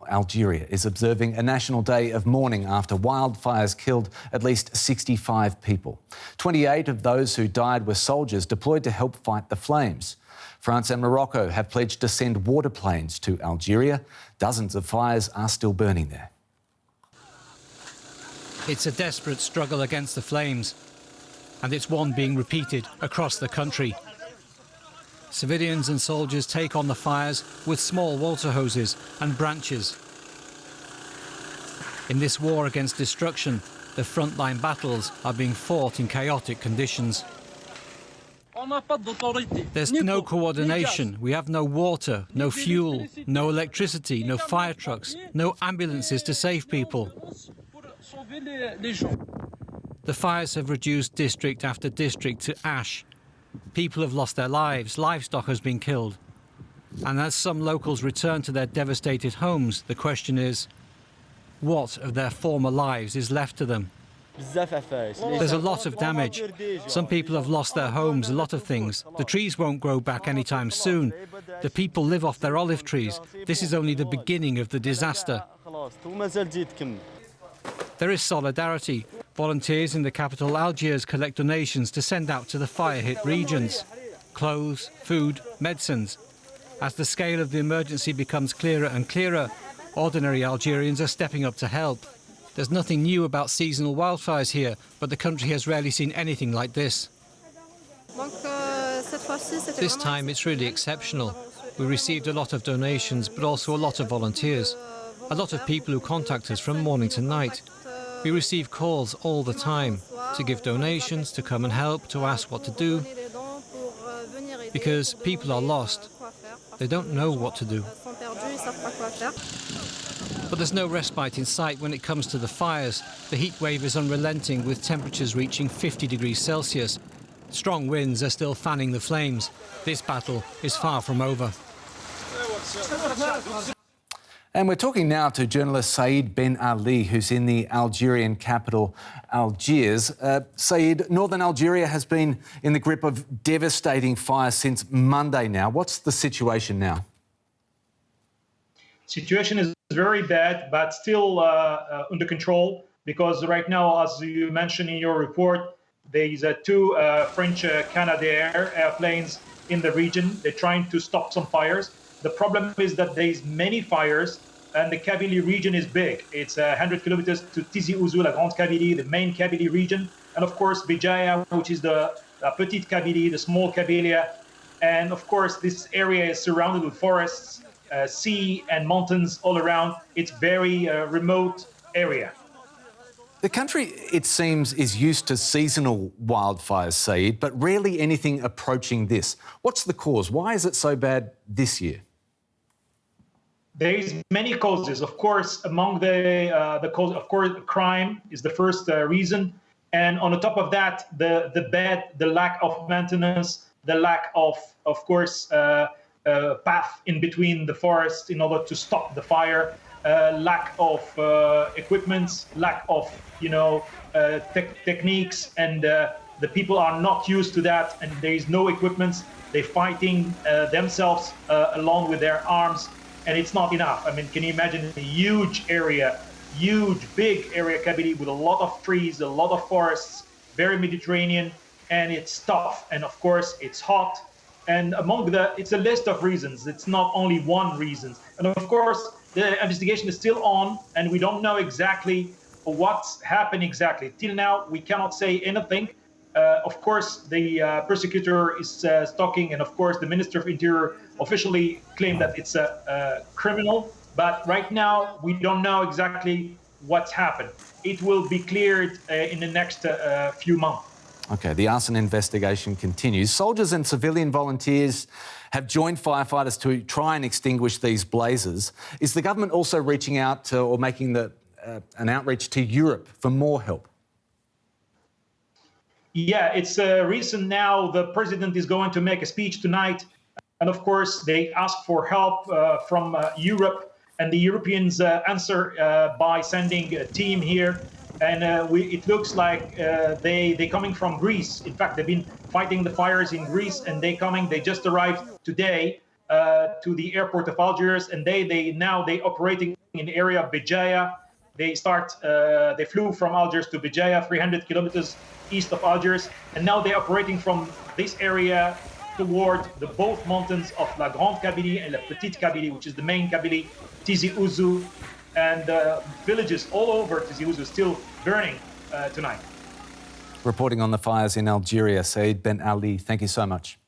Algeria is observing a national day of mourning after wildfires killed at least 65 people. 28 of those who died were soldiers deployed to help fight the flames. France and Morocco have pledged to send water planes to Algeria. Dozens of fires are still burning there. It's a desperate struggle against the flames, and it's one being repeated across the country. Civilians and soldiers take on the fires with small water hoses and branches. In this war against destruction, the frontline battles are being fought in chaotic conditions. There's no coordination. We have no water, no fuel, no electricity, no fire trucks, no ambulances to save people. The fires have reduced district after district to ash. People have lost their lives, livestock has been killed. And as some locals return to their devastated homes, the question is, what of their former lives is left to them? There's a lot of damage. Some people have lost their homes, a lot of things. The trees won't grow back anytime soon. The people live off their olive trees. This is only the beginning of the disaster. There is solidarity. Volunteers in the capital Algiers collect donations to send out to the fire-hit regions. Clothes, food, medicines. As the scale of the emergency becomes clearer and clearer, ordinary Algerians are stepping up to help. There's nothing new about seasonal wildfires here, but the country has rarely seen anything like this. This time it's really exceptional. We received a lot of donations, but also a lot of volunteers. A lot of people who contact us from morning to night. We receive calls all the time to give donations, to come and help, to ask what to do. Because people are lost. They don't know what to do. But there's no respite in sight when it comes to the fires. The heat wave is unrelenting, with temperatures reaching 50 degrees Celsius. Strong winds are still fanning the flames. This battle is far from over. And we're talking now to journalist Saïd Ben Ali, who's in the Algerian capital, Algiers. Saïd, northern Algeria has been in the grip of devastating fire since Monday now. What's the situation now? Situation is very bad, but still under control, because right now, as you mentioned in your report, there's two French Canadair airplanes in the region. They're trying to stop some fires. The problem is that there's many fires, and the Kabylie region is big. It's 100 kilometers to Tizi Ouzou, La Grande Kabylie, the main Kabylie region, and of course Béjaïa, which is the Petite Kabylie, the small Kabylia. And of course, this area is surrounded with forests, sea and mountains all around. It's very remote area. The country, it seems, is used to seasonal wildfires, Saïd, but rarely anything approaching this. What's the cause? Why is it so bad this year? There is many causes. Of course, among the cause, of course, crime is the first reason. And on the top of that, the lack of maintenance, the lack of course, path in between the forests in order to stop the fire, lack of equipment, lack of techniques, and the people are not used to that, and there is no equipment. They're fighting themselves along with their arms, and it's not enough. I mean, can you imagine a huge area, big area, Kabylie, with a lot of trees, a lot of forests, very Mediterranean, and it's tough, and of course it's hot. And it's a list of reasons. It's not only one reason. And of course, the investigation is still on, and we don't know exactly what's happened exactly. Till now, we cannot say anything. Of course, the prosecutor is talking, and of course, the Minister of Interior officially claimed that it's a criminal. But right now, we don't know exactly what's happened. It will be cleared in the next few months. OK, the arson investigation continues. Soldiers and civilian volunteers have joined firefighters to try and extinguish these blazes. Is the government also reaching out to, or making an outreach to Europe for more help? Yeah, it's recent now. The president is going to make a speech tonight. And of course, they ask for help from Europe, and the Europeans answer by sending a team here. And it looks like they're coming from Greece. In fact, they've been fighting the fires in Greece, and they just arrived today to the airport of Algiers, and they operating in the area of Béjaïa. They flew from Algiers to Béjaïa, 300 kilometers east of Algiers, and now they're operating from this area toward the both mountains of La Grande Kabylie and La Petite Kabylie, which is the main Kabylie, Tizi Ouzou, and villages all over Tizi Ouzou still burning tonight. Reporting on the fires in Algeria, Saeed Ben Ali, thank you so much.